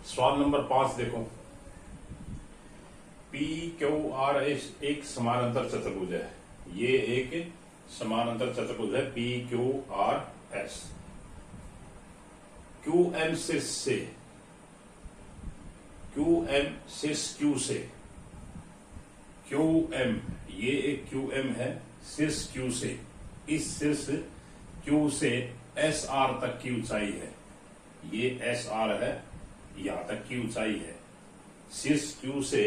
सवाल नंबर 5 देखो। P Q R S एक समानांतर चतुर्भुज है। ये एक समानांतर चतुर्भुज है P Q R S. Q M शीर्ष से क्यू एम ये एक क्यू एम है शीर्ष क्यू से, इस शीर्ष क्यू से एस आर तक की ऊंचाई है। ये एस आर है, यहां तक की ऊंचाई है। शीर्ष क्यू से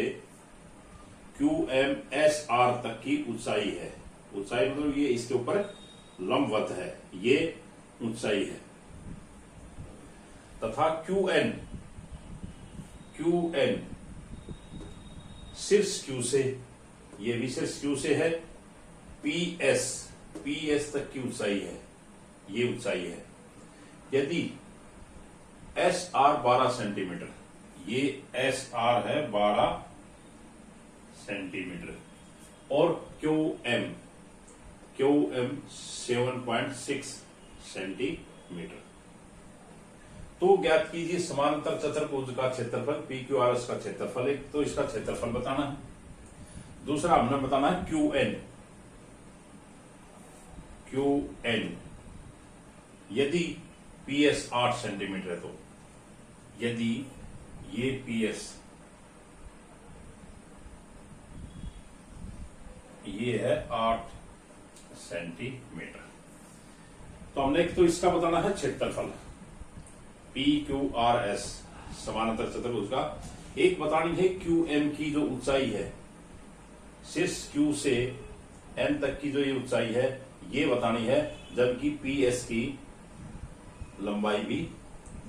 क्यू एम एस आर तक की ऊंचाई है। ऊंचाई मतलब ये इसके ऊपर लंबवत है, ये ऊंचाई है। तथा क्यू एन शीर्ष क्यू से, ये भी शीर्ष क्यू से है, पी एस तक की ऊंचाई है, ये ऊंचाई है। यदि एस आर 12 सेंटीमीटर, ये एस आर है 12 सेंटीमीटर, और क्यू एम 7.6 सेंटीमीटर, तो ज्ञात कीजिए समानांतर चतुर्भुज का क्षेत्रफल पी क्यू आर एस का क्षेत्रफल। एक तो इसका क्षेत्रफल बताना है, दूसरा हमने बताना है क्यू एन। यदि पी एस 8 सेंटीमीटर है, तो यदि ये पी एस ये है 8 सेंटीमीटर, तो हमने एक तो इसका बताना है क्षेत्रफल पी क्यू आर एस समानांतर चतुर्भुज का। एक बतानी है क्यू एम की जो ऊंचाई है, शीर्ष क्यू से एन तक की जो ये ऊंचाई है, ये बतानी है, जबकि पी एस की लंबाई भी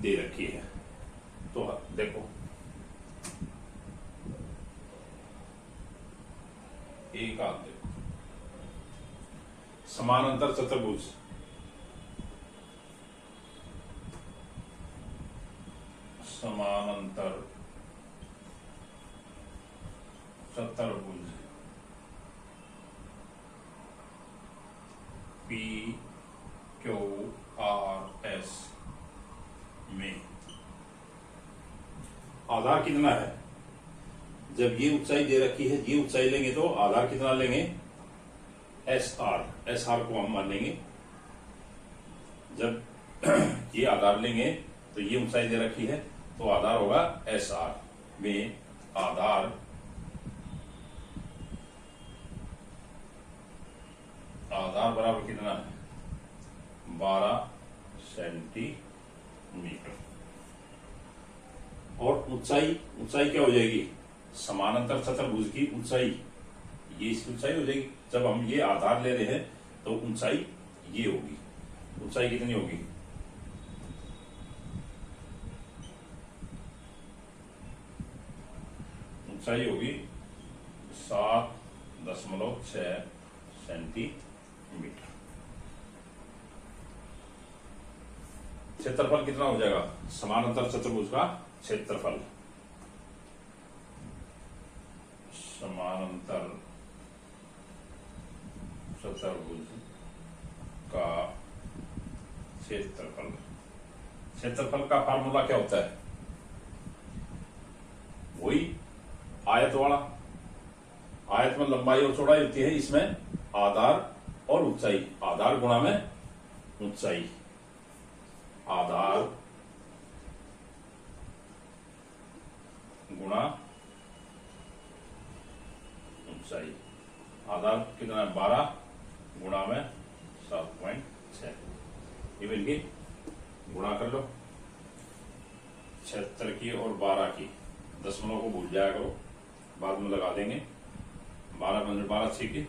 दे रखी है। तो देखो, एक आप देखो, समानांतर चतुर्भुज पी क्यू आर एस में आधार कितना है। जब ये ऊंचाई दे रखी है, ये ऊंचाई लेंगे तो आधार कितना लेंगे, एस आर को हम मान लेंगे। जब ये आधार लेंगे तो ये ऊंचाई दे रखी है, तो आधार होगा एस आर में आधार बराबर कितना है, 12 सेंटीमीटर। और ऊंचाई क्या हो जाएगी, समानांतर चतुर्भुज की ऊंचाई, ये इसकी ऊंचाई हो जाएगी। जब हम ये आधार ले रहे हैं तो ऊंचाई ये होगी। ऊंचाई कितनी होगी, ऊंचाई होगी 7.6 सेंटीमीटर। क्षेत्रफल कितना हो जाएगा, समानांतर चतुर्भुज का क्षेत्रफल, समानांतर चतुर्भुज का क्षेत्रफल का फार्मूला क्या होता है, वही आयत वाला। आयत में लंबाई और चौड़ाई होती है, इसमें आधार और ऊंचाई, आधार गुणा में ऊंचाई, आधार गुणा ऊंचाई। आधार कितना है, 12 गुणा में 7.6। ये इनकी गुणा कर लो, 76 की और 12 की, दशमलव को भूल जाया करो, बाद में लगा देंगे। 12 6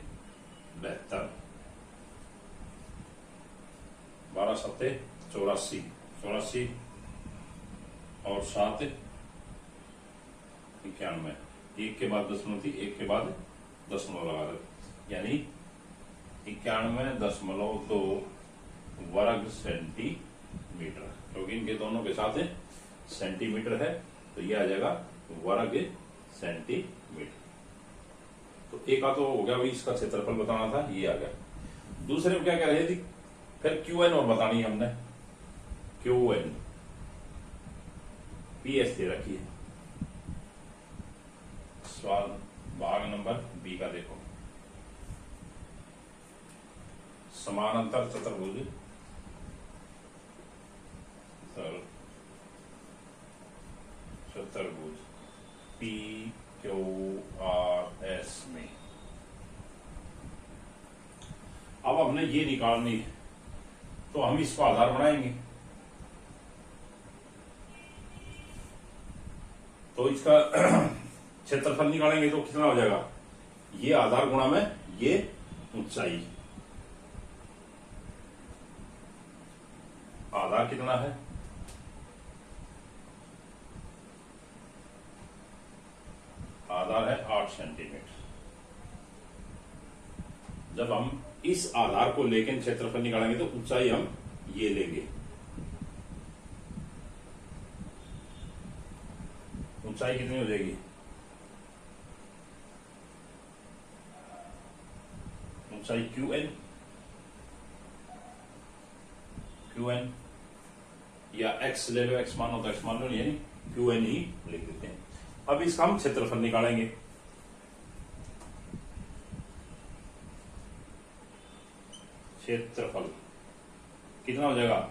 72, 12 7 84 और 7 91। एक के बाद दशमलव थी, एक के बाद दशमलव लगा दो, यानी 91.2 वर्ग सेंटीमीटर, क्योंकि इनके दोनों के साथ सेंटीमीटर है, तो ये आ जाएगा वर्ग सेंटीमीटर। तो एक का तो हो गया, वही इसका क्षेत्रफल बताना था, ये आ गया। दूसरे में क्या कह रहे थे, फिर क्यू एन और बतानी है हमने। क्यू PS दे रखी है। सवाल भाग नंबर बी का देखो, समानांतर चतुर्भुज चतुर्भुज PQRS में अब हमने ये निकालनी है, तो हम इसको आधार बनाएंगे। तो इसका क्षेत्रफल निकालेंगे तो कितना हो जाएगा, ये आधार गुणा में ये ऊंचाई। आधार कितना है, आधार है 8 सेंटीमीटर। जब हम इस आधार को लेकर क्षेत्रफल निकालेंगे तो ऊंचाई हम ये लेंगे। ऊंचाई कितनी हो जाएगी, ऊंचाई QN या X ले लो, X मान लो तो X मान लो, यानी QN ही लिख देते हैं। अब इसका हम क्षेत्रफल निकालेंगे। क्षेत्रफल कितना हो जाएगा,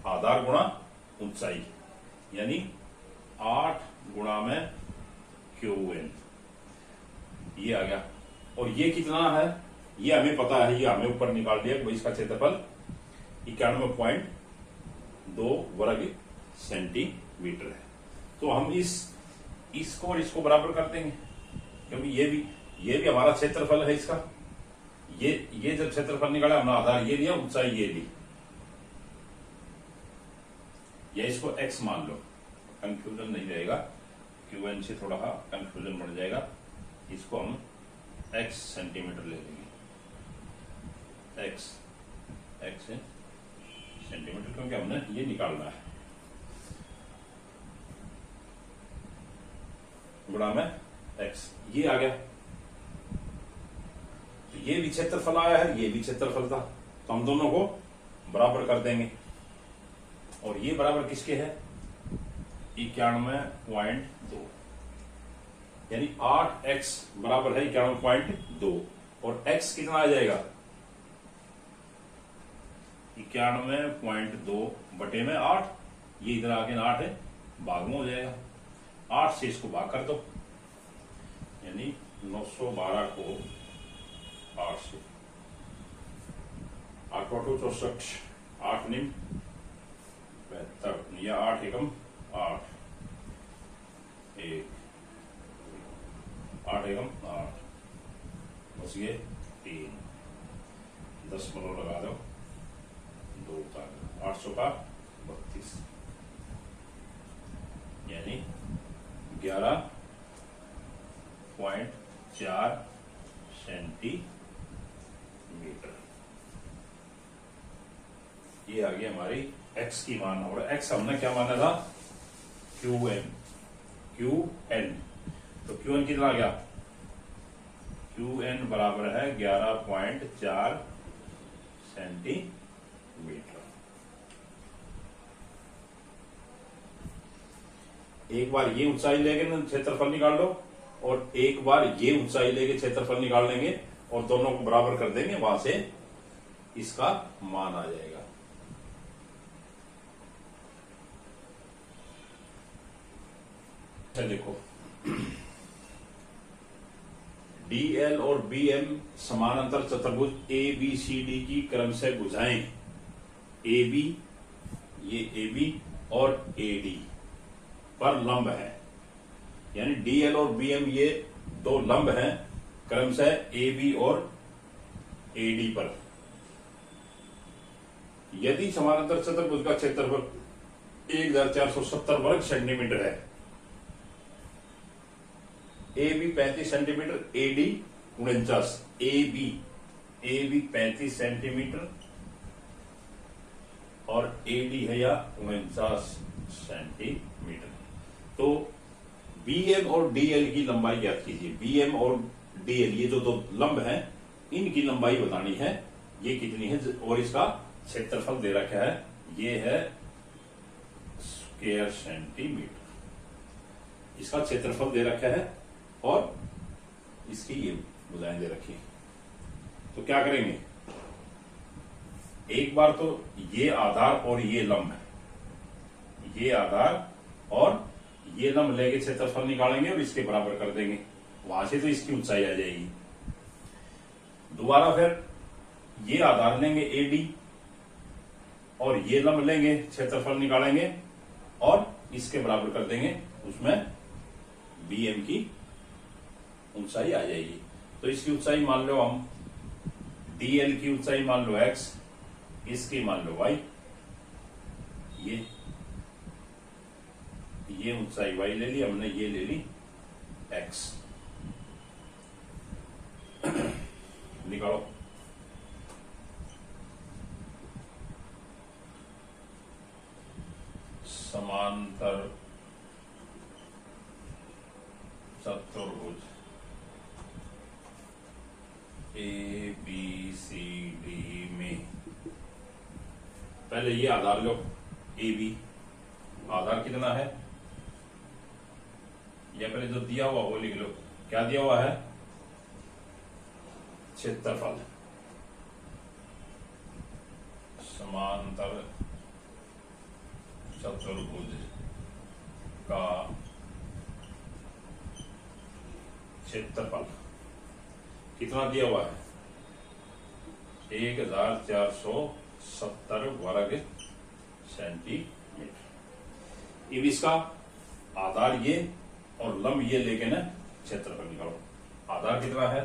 आधार गुणा ऊंचाई, यानी 8 गुणा में QN, ये आ गया। और ये कितना है, ये हमें पता है, ये हमें ऊपर निकाल दिया कि इसका क्षेत्रफल 91.2 वर्ग सेंटीमीटर है। तो हम इसको और इसको बराबर कर देंगे, क्योंकि ये भी हमारा क्षेत्रफल है इसका। ये जब क्षेत्रफल निकाला हमने आधार ये लिया, ऊंचाई ये ली, या इसको x मान लो, कंफ्यूजन नहीं रहेगा, QN से थोड़ा कंफ्यूजन बढ़ जाएगा। इसको हम x सेंटीमीटर ले लेंगे, x सेंटीमीटर, क्योंकि हमने ये निकालना है। गुणा में x, ये आ गया। तो ये भी क्षेत्रफल आया है, ये भी क्षेत्रफल था, तो हम दोनों को बराबर कर देंगे। और ये बराबर किसके है, 91.2, यानी 8x बराबर है 91.2। और x कितना आ जाएगा, 91.2 बटे में 8, ये इधर आके 8 है, भाग में हो जाएगा। 8 से इसको भाग कर दो, यानी 912 को 8 से, 8 को 64, 8 निम 72, या 8 एकम 8, 8 एकम 8, बस ये 3, 10 लगा दो, 2 का 800 का 32, यानी 11.4 सेंटीमीटर। ये आ गई हमारी x की मान। और x हमने क्या माना था, QN। तो QN कितना आ गया, QN बराबर है 11.4 सेंटीमीटर। एक बार ये ऊंचाई लेके क्षेत्रफल निकाल लो, और एक बार ये ऊंचाई लेके क्षेत्रफल निकाल लेंगे, और दोनों को बराबर कर देंगे, वहां से इसका मान आ जाएगा। देखो, DL और BM समानांतर चतुर्भुज ABCD की क्रम से भुजाएं AB, ये AB और AD पर लंब है, यानी DL और BM ये दो लंब हैं क्रम से AB और AD पर। यदि समानांतर चतुर्भुज का क्षेत्रफल 1470 वर्ग सेंटीमीटर है, AB 35 centimetre, AD 49, AB 35 centimetre और AD है या 49 सेंटीमीटर। तो BM और DL की लंबाई ज्ञात कीजिए। BM और DL ये जो दो लंब हैं, इनकी लंबाई बतानी है, ये कितनी है, और इसका क्षेत्रफल दे रखा है, ये है स्क्वायर सेंटीमीटर। इसका क्षेत्रफल दे रखा है और इसकी ये भुजाएं दे रखी है। तो क्या करेंगे, एक बार तो ये आधार और ये लंब, ये आधार और ये लंब लेके क्षेत्रफल निकालेंगे और इसके बराबर कर देंगे, वहां से तो इसकी ऊंचाई आ जाएगी। दोबारा फिर ये आधार लेंगे AD और ये लंब लेंगे, क्षेत्रफल निकालेंगे और इसके बराबर कर देंगे, उसमें BM की ऊंचाई आ जाएगी। तो इसकी ऊंचाई मान लो हम DL की ऊंचाई मान लो X, इसकी मान लो Y, ये ऊंचाई Y ले ली हमने, ये ले ली X। निकालो। समांतर चतुर्भुज ABCD में पहले ये आधार लो, AB आधार कितना है, या पहले जो दिया हुआ वो लिख लो। क्या दिया हुआ है, क्षेत्रफल, समांतर चतुर्भुज का क्षेत्रफल कितना दिया हुआ है, 1470 वर्ग सेंटीमीटर। अब इसका आधार ये और लंब ये लेके ना क्षेत्रफल निकालो। आधार कितना है,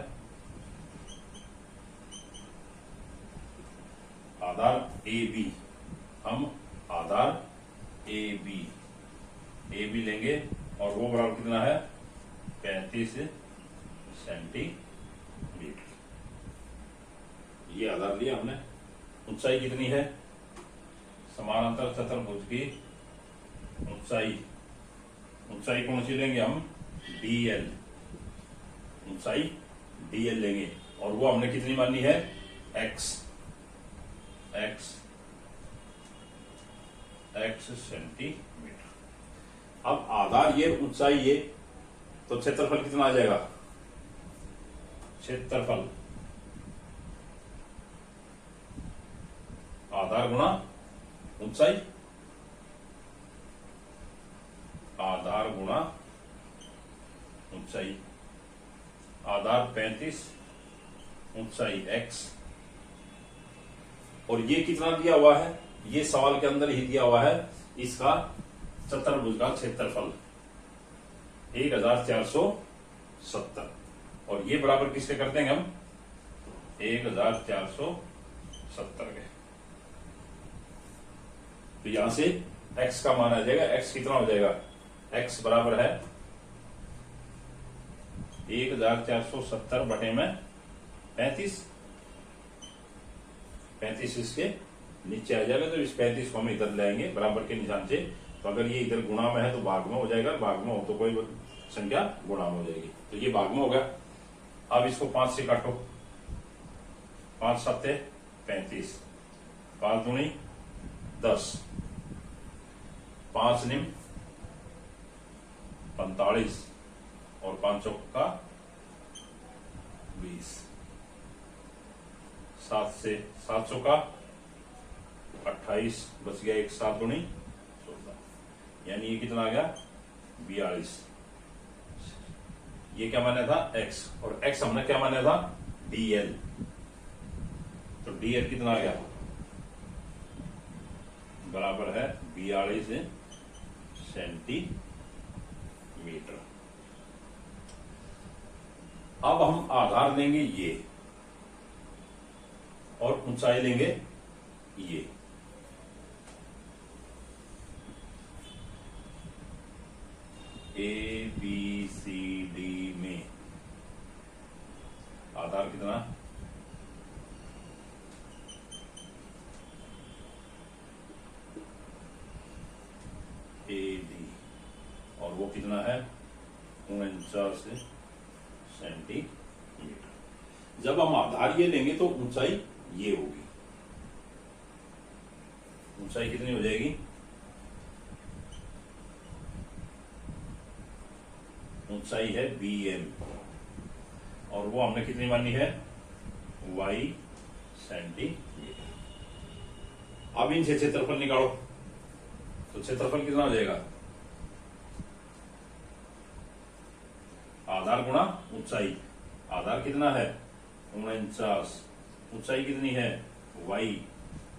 आधार AB, हम आधार AB लेंगे और वो बराबर कितना है 35 सेंटीमीटर। ये आधार लिया हमने। ऊंचाई कितनी है, समानांतर चतुर्भुज की ऊंचाई कौन सी लेंगे हम, DL, ऊंचाई DL लेंगे और वो हमने कितनी मानी है, X सेंटीमीटर। अब आधार ये, ऊंचाई ये, तो क्षेत्रफल कितना आ जाएगा, क्षेत्रफल आधार गुणा ऊंचाई, आधार गुणा ऊंचाई। आधार 35, ऊंचाई X, और ये कितना दिया हुआ है, ये सवाल के अंदर ही दिया हुआ है, इसका चतुर्भुज का क्षेत्रफल 1470, और ये बराबर किसके कर देंगे हम, 1470 के। तो यहां से x का मान आ जाएगा, x कितना हो जाएगा, x बराबर है 1470 बटे में 35 इसके नीचे आ जाएगा। तो इस 35 को हम इधर लाएंगे बराबर के निशान से। तो अगर ये इधर गुणा में है तो भाग में हो जाएगा, भाग में हो तो कोई संख्या गुणा में हो जाएगी। तो ये भाग में होगा। अब इसको 5 से काटो, 5 7 35, 5 दूनी 10, 5 निम 45 और 5 चौका 20, 7 से 7 चौका 28, बच गया एक, 7 दूनी 16, यानी ये कितना आ गया 42। ये क्या माना था x, और x हमने क्या माना था dl। तो dl कितना आ गया, बराबर है 42 सेंटीमीटर। अब हम आधार लेंगे ये और ऊंचाई लेंगे ये। ABCD में आधार कितना, AB, और वो कितना है 49 सेंटीमीटर। जब हम आधार ये लेंगे तो ऊंचाई ये होगी। ऊंचाई कितनी हो जाएगी, ऊंचाई है BM और वो हमने कितनी मानी है Y सेंटीमीटर। अब इनसे क्षेत्रफल निकालो तो क्षेत्रफल कितना हो जाएगा आधार गुणा ऊंचाई। आधार कितना है 49, ऊंचाई कितनी है Y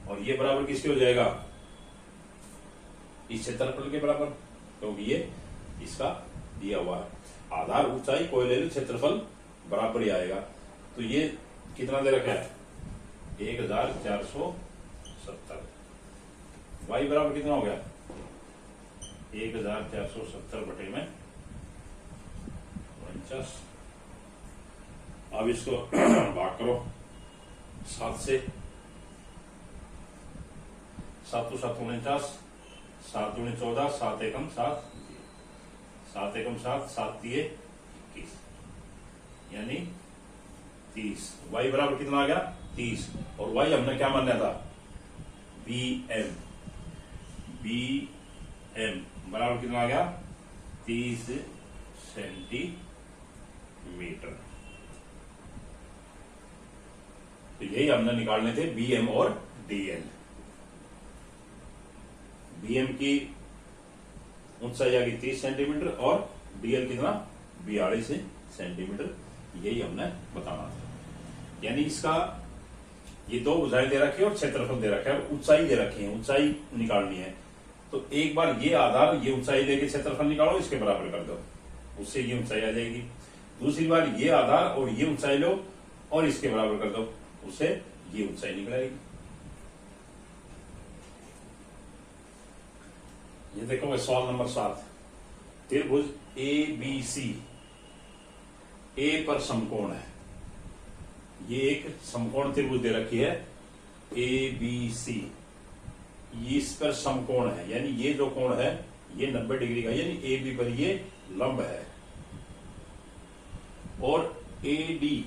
और ये बराबर किसके हो जाएगा इस क्षेत्रफल के बराबर क्योंकि ये इसका दिया हुआ है। आधार ऊंचाई कोई ले लो क्षेत्रफल बराबर ही आएगा। तो ये कितना दे रखा है 1470। Y बराबर कितना हो गया 1470 बटे में 49। अब इसको भाग करो 7 से, 7 तो 7 49, 7 दूनी 14, 7 एकम 7, 7 एकम 7, 7 दिए 21 यानी 30। Y बराबर कितना आ गया 30 और Y हमने क्या माना था BM बराबर कितना आ गया 30 सेंटीमीटर। तो यही हमने निकालने थे BM और DL। BM की ऊंचाई आ गई 30 सेंटीमीटर और DL कितना 42 सेंटीमीटर। यही हमने बताना था। यानी इसका ये दो भुजाएं दे रखी है और क्षेत्रफल दे रखा है, ऊंचाई दे रखी है, ऊंचाई निकालनी है। तो एक बार ये आधार ये ऊंचाई लेके क्षेत्रफल निकालो, इसके बराबर कर दो, उससे ये ऊंचाई आ जाएगी। दूसरी बार ये आधार और ये ऊंचाई लो और इसके बराबर कर दो, उससे ये ऊंचाई निकल आएगी। ये देखो सवाल नंबर 7, त्रिभुज ABC A पर समकोण है। ये एक समकोण त्रिभुज दे रखी है ABC, ये इस पर समकोण है यानी ये जो कोण है ये 90 डिग्री का, यानी AB पर ये लंब है। और AD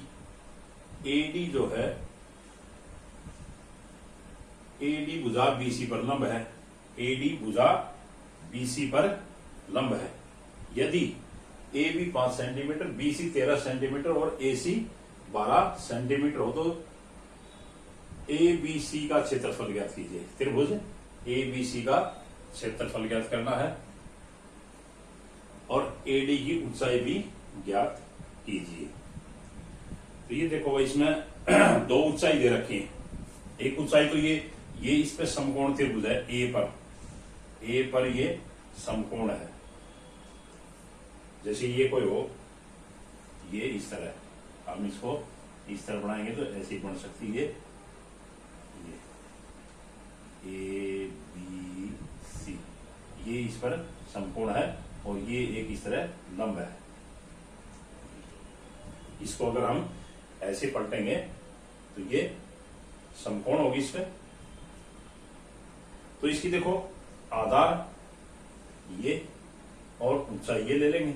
जो है AD भुजा BC पर लंब है, AD भुजा BC पर लंब है। यदि AB 5 सेंटीमीटर, BC 13 सेंटीमीटर और AC 12 सेंटीमीटर हो तो ABC का क्षेत्रफल ज्ञात कीजिए। त्रिभुज ABC का क्षेत्रफल ज्ञात करना है और AD की ऊंचाई भी ज्ञात कीजिए। तो ये देखो इसमें दो ऊंचाई दे रखी है। एक ऊंचाई तो ये इस पे समकोण त्रिभुज है A पर ये समकोण है। जैसे ये कोई हो, ये इस तरह, हम इसको इस तरह बनाएंगे तो ऐसे ही बन सकती है। ये ABC ये इस पर समकोण है और ये एक इस तरह लंब है। इसको अगर हम ऐसे पलटेंगे तो ये समकोण होगी इस पे। तो इसकी देखो आधार ये और ऊंचाई ये ले लेंगे।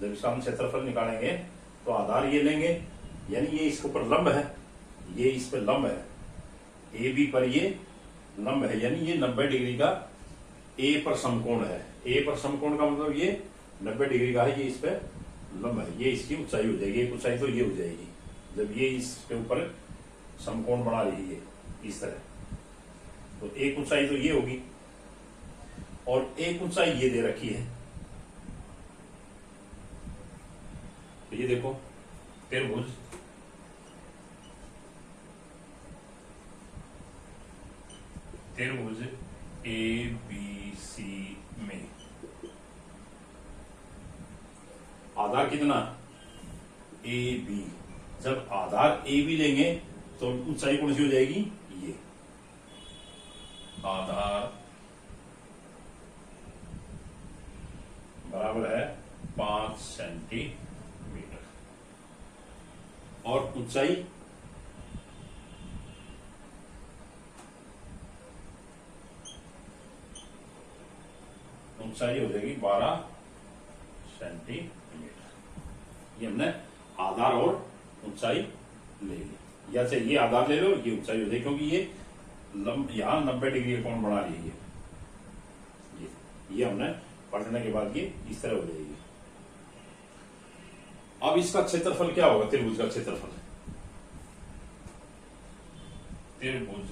जब इसका हम क्षेत्रफल निकालेंगे तो आधार ये लेंगे, यानी ये इसके ऊपर लंब है, ये इस पर लंब है, AB पर ये लंब है, यानी ये 90 डिग्री का A पर समकोण है। A पर समकोण का मतलब ये 90 डिग्री का है, ये इस पे लंब है, ये इसकी ऊंचाई हो जाएगी। एक ऊंचाई तो ये हो जाएगी जब ये इसके ऊपर समकोण बना रही है इस तरह। तो एक ऊंचाई तो ये होगी और एक ऊंचाई ये दे रखी है। तो ये देखो त्रिभुज ABC में आधार कितना AB। जब आधार AB लेंगे तो ऊंचाई कौन सी हो जाएगी, ये आधार बराबर है 5 सेंटीमीटर और ऊंचाई हो जाएगी 12 सेंटीमीटर। ये हमने आधार और ऊंचाई ले ली, या से ये आधार ले लो, ये ऊंचाई हो जाएगी क्योंकि ये यहां 90 डिग्री का कोण बना रही है। ये हमने पलटने के बाद ये इस तरह हो जाएगी। अब इसका क्षेत्रफल क्या होगा? त्रिभुज का क्षेत्रफल, त्रिभुज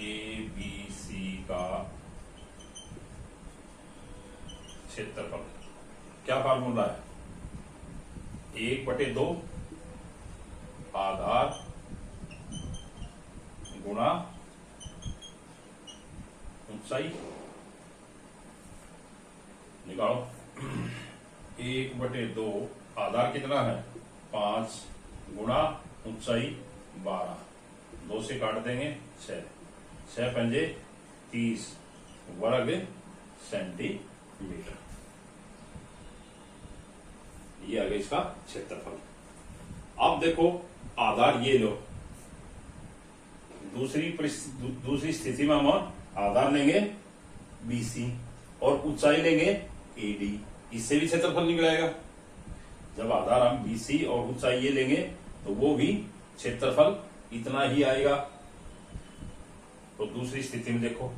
ABC का क्षेत्रफल क्या फार्मूला है? 1/2 आधार गुणा ऊंचाई। निकालो। 1/2 आधार कितना है? 5 गुणा ऊंचाई 12, 2 से काट देंगे 6, 6 पंजे 30 वर्ग सेंटीमीटर। ये आ गया इसका क्षेत्रफल। अब देखो आधार ये लो, दूसरी स्थिति में हम आधार लेंगे BC और ऊंचाई लेंगे AD, इससे भी क्षेत्रफल निकलेगा। जब आधार हम BC और ऊंचाई ये लेंगे तो वो भी क्षेत्रफल इतना ही आएगा। तो दूसरी स्थिति में देखो,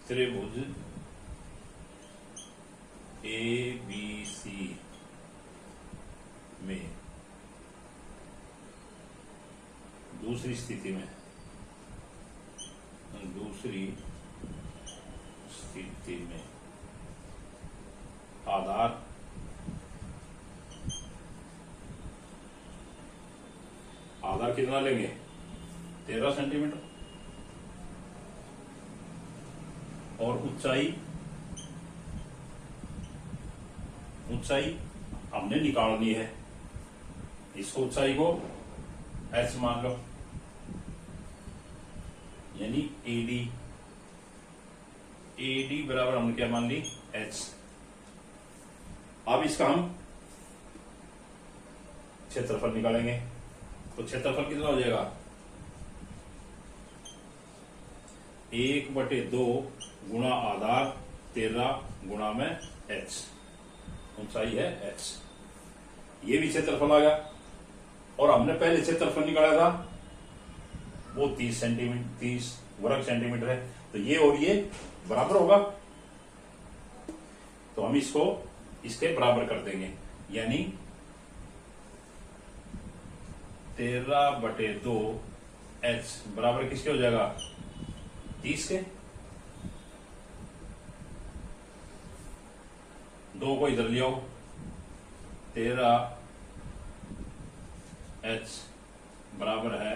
त्रिभुज ABC में दूसरी स्थिति में आधार कितना लेंगे? 13 सेंटीमीटर और ऊंचाई हमने निकालनी है। इसको ऊंचाई को h मान लो, यानी AD बराबर हमने क्या मान ली? h। अब इसका हम क्षेत्रफल निकालेंगे। तो क्षेत्रफल कितना हो जाएगा? 1/2 गुणा आधार 13 गुणा में h, ऊंचाई है h। ये भी क्षेत्रफल आ गया। और हमने पहले क्षेत्रफल निकाला था वो 30 वर्ग सेंटीमीटर है, तो ये और ये बराबर होगा। तो हम इसको इसके बराबर कर देंगे, यानी 13/2 h बराबर किसके हो जाएगा? 30 के। 2 को इधर ले आओ, 13 h बराबर है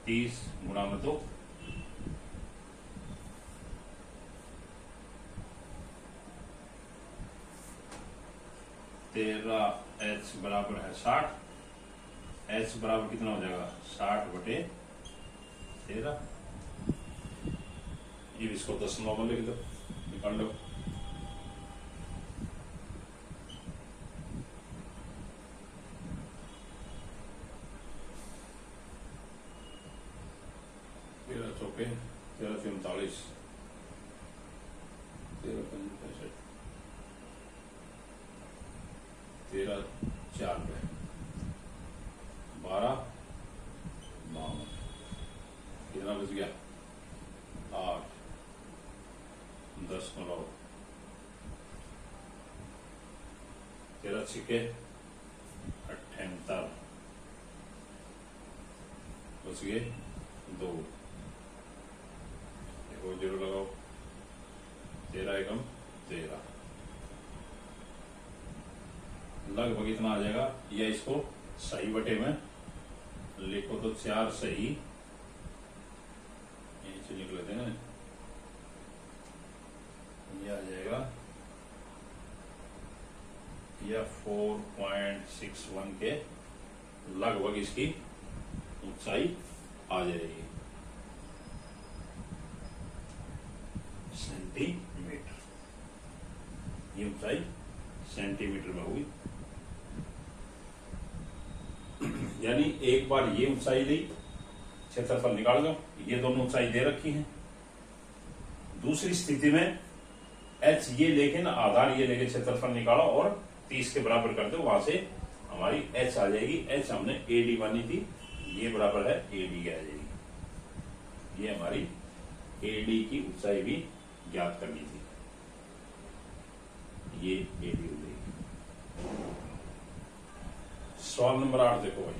30 गुणा में 2। h बराबर है 60। h बराबर कितना हो जाएगा? 60/13। ये इसको 10 में लिख दो, निकाल लो। चौके 13 13 4 12 52 कितना बच गया? 8 10 को लो, 13 छिके 78 बच गए 2। 0 लगाओ, 13 एकम 13, लगभग इतना आ जाएगा। या इसको सही बटे में लिखो तो 4 सही, यहीं से लिख लेते हैं, यह आ जाएगा यह 4.61 के लगभग इसकी ऊंचाई आ जाएगी सेंटीमीटर। ये ऊंचाई सेंटीमीटर में होगी। यानी एक बार ये ऊंचाई ली, क्षेत्रफल निकाल दो, ये दोनों ऊंचाई दे रखी है। दूसरी स्थिति में h ये लेके ना आधार ये लेके क्षेत्रफल निकालो और 30 के बराबर कर दो, वहां से हमारी h आ जाएगी। h हमने AD मानी थी, ये बराबर है AD की आ जाएगी। ये हमारी एडी की ऊंचाई भी ज्ञात करनी थी। ये एडी हो गई। सवाल नंबर 8 देखो भाई,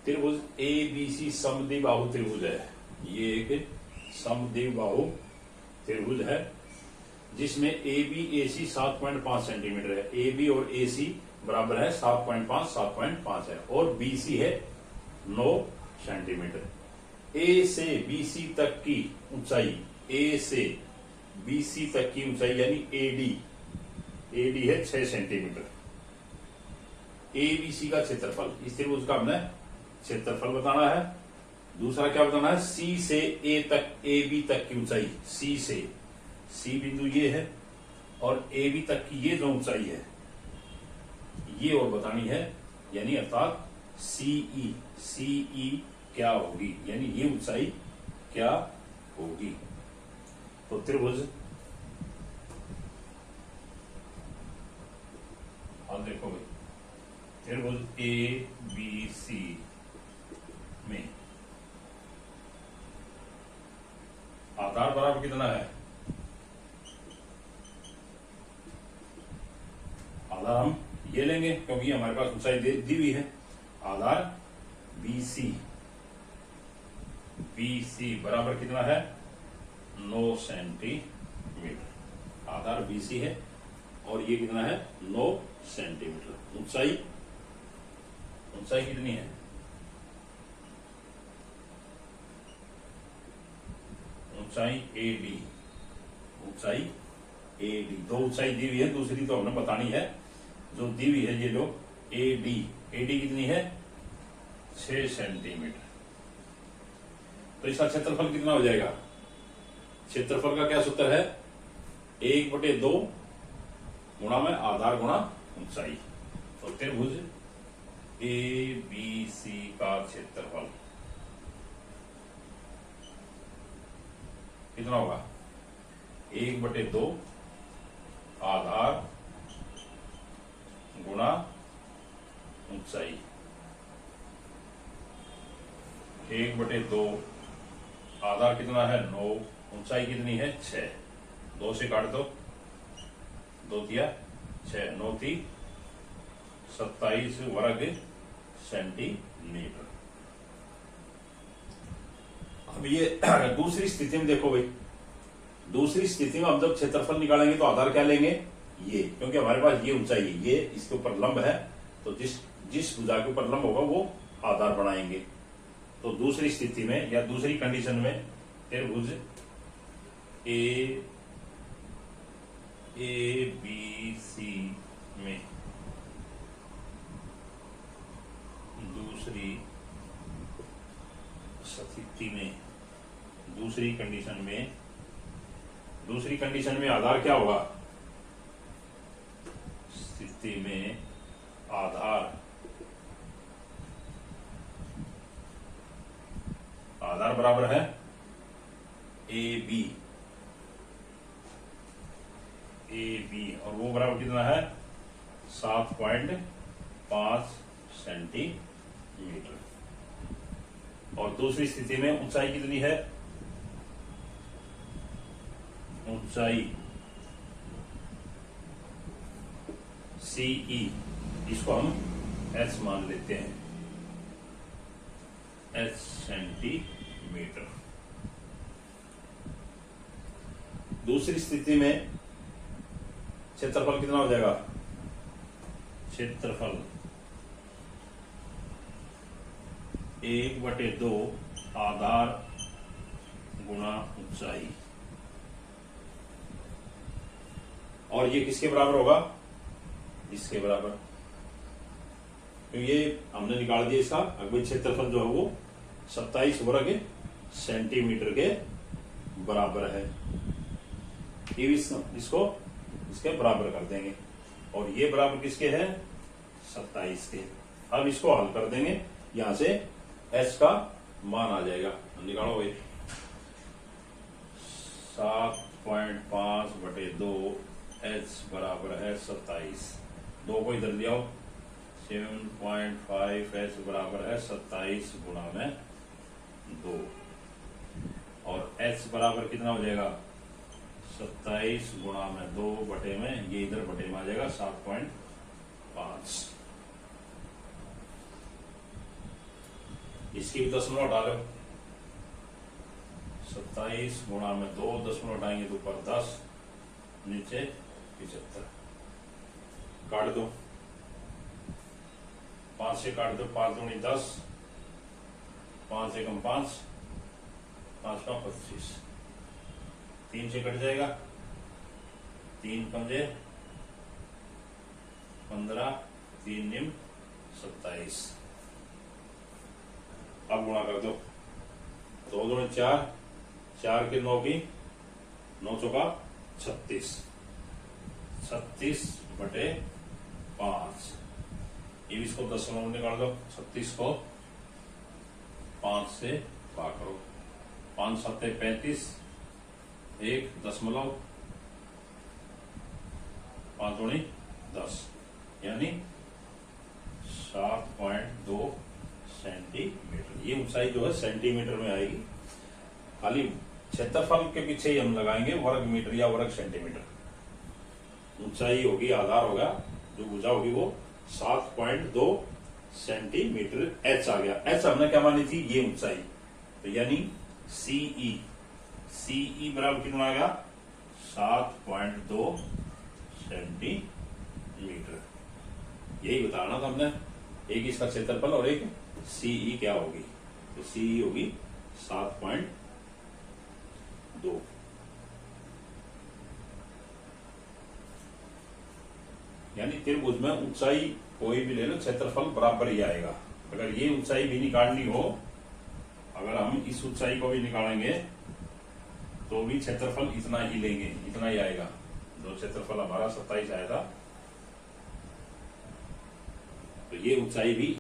त्रिभुज ए बी सी समद्विबाहु त्रिभुज है। ये एक समद्विबाहु त्रिभुज है जिसमें A B A C 7.5 centimetre है। ए बी और ए सी बराबर है 7.5 है और बी सी है 9 सेंटीमीटर। ए से बी सी तक की ऊंचाई, ए से बी सी तक की ऊंचाई यानी एडी, एडी है 6 सेंटीमीटर। ए बी सी का क्षेत्रफल, इस त्रिभुज का हमने क्षेत्रफल बताना है। दूसरा क्या बताना है, सी से ए तक, ए बी तक की ऊंचाई, सी से, सी बिंदु ये है और ए बी तक की ये जो ऊंचाई है ये और बतानी है, यानी अर्थात सीई, सीई क्या होगी, यानी ये ऊंचाई क्या होगी। तो त्रिभुज, अब देखो भाई, त्रिभुज ए बी सी में आधार बराबर कितना है, आधार हम ये लेंगे क्योंकि हमारे पास ऊंचाई दी हुई है। आधार बी सी, बी सी बराबर कितना है 9 सेंटीमीटर। आधार बी सी है और ये कितना है 9 सेंटीमीटर। ऊंचाई, ऊंचाई कितनी है, ऊंचाई ए डी, ऊंचाई ए डी, दो ऊंचाई दी हुई है, दूसरी तो हमने बतानी है। जो दी हुई है ये लो ए डी, ए डी कितनी है 6 सेंटीमीटर। तो इसका क्षेत्रफल कितना हो जाएगा, क्षेत्रफल का क्या सूत्र है, 1/2 गुणा में आधार गुणा ऊंचाई। तो त्रिभुज ए बी सी का क्षेत्रफल कितना होगा, 1/2 आधार गुणा ऊंचाई। 1/2 आधार कितना है 9, ऊंचाई कितनी है 6, 2 से काट दो, 2 तिया 6, 9 ती 27 वर्ग सेंटीमीटर। अब ये दूसरी स्थिति में देखो भाई, दूसरी स्थिति में हम जब क्षेत्रफल निकालेंगे तो आधार क्या लेंगे, ये, क्योंकि हमारे पास ये ऊंचाई है, ये इसके ऊपर लंब है, तो जिस भुजा के ऊपर लंब होगा वो आधार बनाएंगे। तो दूसरी स्थिति में या दूसरी कंडीशन में त्रिभुज ए बी सी में दूसरी स्थिति में, दूसरी कंडीशन में आधार क्या होगा, स्थिति में आधार बराबर है ए बी, और वो बराबर कितना है 7.5 सेंटीमीटर। और दूसरी स्थिति में ऊंचाई कितनी है, ऊंचाई सीई, इसको हम एच मान लेते हैं, एच सेंटीमीटर। दूसरी स्थिति में क्षेत्रफल कितना हो जाएगा, क्षेत्रफल 1/2 आधार गुणा ऊंचाई। और ये किसके बराबर होगा, इसके बराबर, तो ये हमने निकाल दिया इसका अगले क्षेत्रफल जो है वो 27 वर्ग सेंटीमीटर के बराबर है। ये इसको इसके बराबर कर देंगे और ये बराबर किसके है 27 के। अब इसको हल कर देंगे, यहां से h का मान आ जाएगा, निकालो भाई 7.5/2 h बराबर है 27, 2 को इधर ले आओ, 7.5 h बराबर है 27 गुणा में 2, एच बराबर कितना हो जाएगा 27 गुणा में 2 बटे में, ये इधर बटे में आ जाएगा 7.5। इसकी भी दशमलव हटा लो, 27 गुणा में 2 दशमलव हटाएंगे तो ऊपर 10 नीचे 75। काट दो, 5 से काट दो, 5 दूनी 10, 5 एकम 5, 5 का 25, 3 से कट जाएगा, 3 पंजे 15, 3 निम 27। अब गुणा कर दो, 2 दूनी 4, 4 के 9 की 9 चौका 36, 36 बटे 5। ये भी इसको दशमलव निकाल दो, 36 को 5 से भाग करो, 5 7 35, 1 दशमलव 5 दूनी 10, यानी 7.2 सेंटीमीटर। ये ऊंचाई जो है सेंटीमीटर में आएगी। खाली क्षेत्रफल के पीछे ही हम लगाएंगे वर्ग मीटर या वर्ग सेंटीमीटर। ऊंचाई होगी, आधार होगा, जो भुजा होगी वो 7.2 सेंटीमीटर। एच आ गया, एच हमने क्या मानी थी, ये ऊंचाई, तो यानी सीई, सीई बराबर कितना आएगा 7.2 सेंटीमीटर। यही बताना था हमने, एक इसका क्षेत्रफल और एक सीई क्या होगी, तो सीई होगी 7.2। यानी त्रिभुज में ऊंचाई कोई भी ले लो, क्षेत्रफल बराबर ही आएगा। अगर ये ऊंचाई भी निकालनी हो, अगर हम इस ऊंचाई को भी निकालेंगे तो भी क्षेत्रफल इतना ही लेंगे, इतना ही आएगा। जो क्षेत्रफल हमारा 27 आया था, तो ये ऊंचाई भी